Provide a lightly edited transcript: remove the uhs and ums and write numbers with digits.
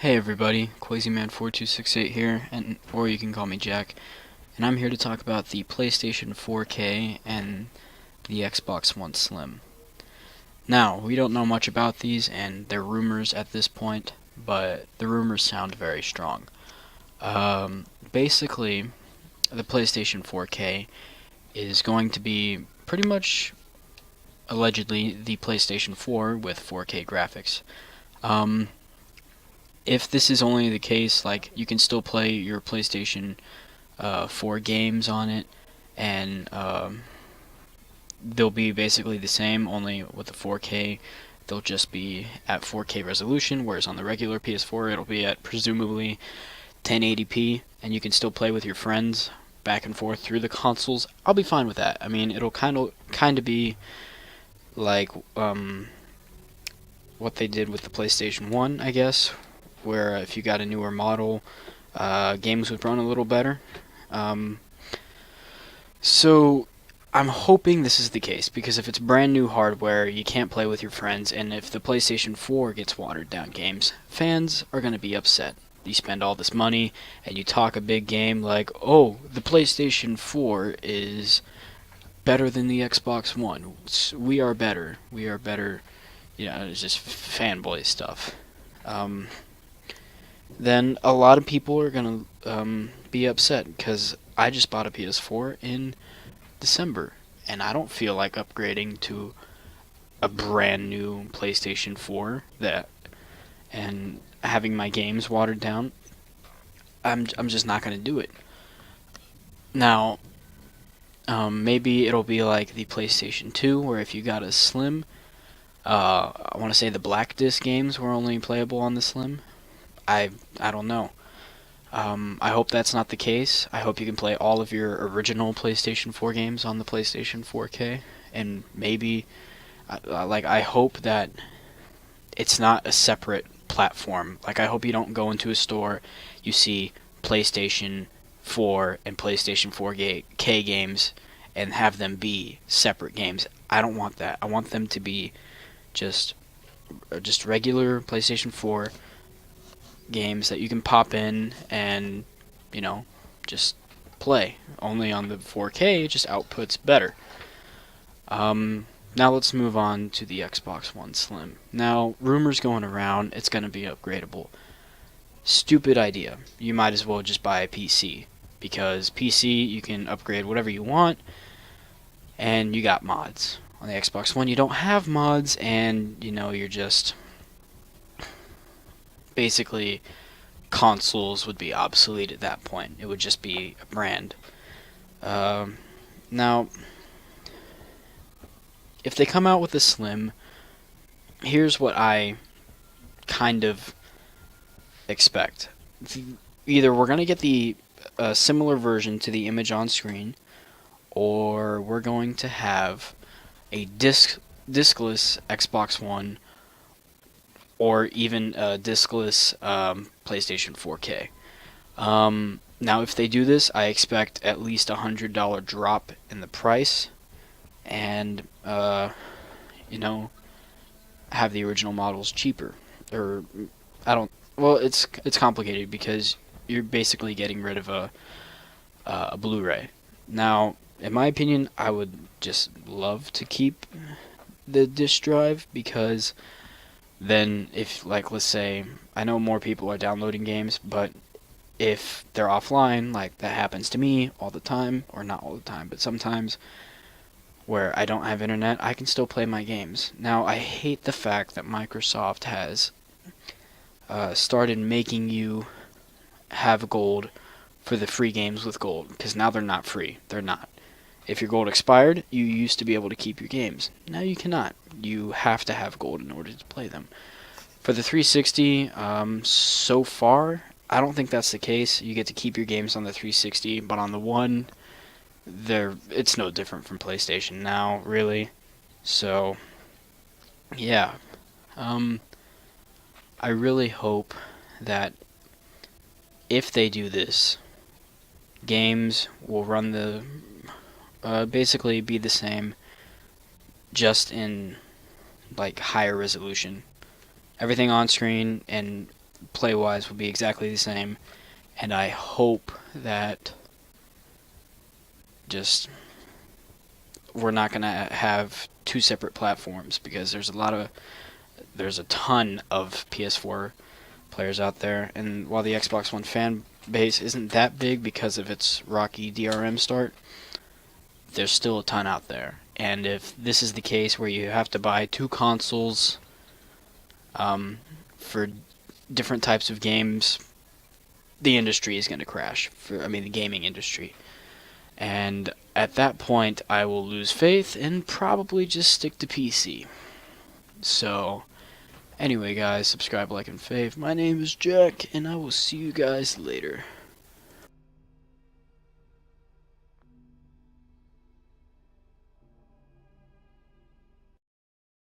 Hey everybody, QuasiMan4268 here, or you can call me Jack, and I'm here to talk about the PlayStation 4K and the Xbox One Slim. Now, we don't know much about these, and they're rumors at this point, but the rumors sound very strong. Basically, the PlayStation 4K is going to be pretty much, allegedly, the PlayStation 4 with 4K graphics. If this is only the case, like, you can still play your PlayStation 4 games on it, and they'll be basically the same, only with the 4K, they'll just be at 4K resolution, whereas on the regular PS4, it'll be at presumably 1080p, and you can still play with your friends back and forth through the consoles. I'll be fine with that. I mean, it'll kind of be like what they did with the PlayStation 1, I guess, where if you got a newer model, games would run a little better. So I'm hoping this is the case, because if it's brand new hardware, you can't play with your friends, and if the PlayStation 4 gets watered down games, fans are going to be upset. You spend all this money, and you talk a big game like, oh, the PlayStation 4 is better than the Xbox One. We are better. We are better. You know, it's just fanboy stuff. Then a lot of people are going to be upset, because I just bought a PS4 in December, and I don't feel like upgrading to a brand new PlayStation 4 and having my games watered down. I'm just not going to do it. Now, maybe it'll be like the PlayStation 2, where if you got a Slim, I want to say the Black Disc games were only playable on the Slim. I don't know. I hope that's not the case. I hope you can play all of your original PlayStation 4 games on the PlayStation 4K, and maybe, I hope that it's not a separate platform. Like, I hope you don't go into a store, you see PlayStation 4 and PlayStation 4K games, and have them be separate games. I don't want that. I want them to be just regular PlayStation 4 games that you can pop in and, just play. Only on the 4K, it just outputs better. Now let's move on to the Xbox One Slim. Now, rumors going around, it's going to be upgradable. Stupid idea. You might as well just buy a PC, because PC, you can upgrade whatever you want, and you got mods. On the Xbox One, you don't have mods, and, you're just basically, consoles would be obsolete at that point. It would just be a brand. Now, if they come out with a Slim, here's what I kind of expect. Either we're going to get the similar version to the image on screen, or we're going to have a discless Xbox One, or even a discless PlayStation 4K. Now, if they do this, I expect at least $100 drop in the price, and have the original models cheaper. Or I don't. Well, it's complicated, because you're basically getting rid of a Blu-ray. Now, in my opinion, I would just love to keep the disc drive, because then if, like, let's say, I know more people are downloading games, but if they're offline, like that happens to me all the time, or not all the time, but sometimes, where I don't have internet, I can still play my games. Now, I hate the fact that Microsoft has started making you have gold for the free games with gold, because now they're not free. They're not. If your gold expired, you used to be able to keep your games. Now you cannot. You have to have gold in order to play them. For the 360, so far, I don't think that's the case. You get to keep your games on the 360, but on the One, it's no different from PlayStation now, really. So, yeah. I really hope that if they do this, games will run basically be the same, just in, like, higher resolution. Everything on screen and play-wise will be exactly the same, and I hope that just we're not gonna have two separate platforms, because there's a ton of PS4 players out there, and while the Xbox One fan base isn't that big because of its rocky DRM start, there's still a ton out there. And if this is the case where you have to buy two consoles for different types of games, the industry is going to crash. The gaming industry. And at that point, I will lose faith and probably just stick to PC. So, anyway, guys, subscribe, like, and fave. My name is Jack, and I will see you guys later.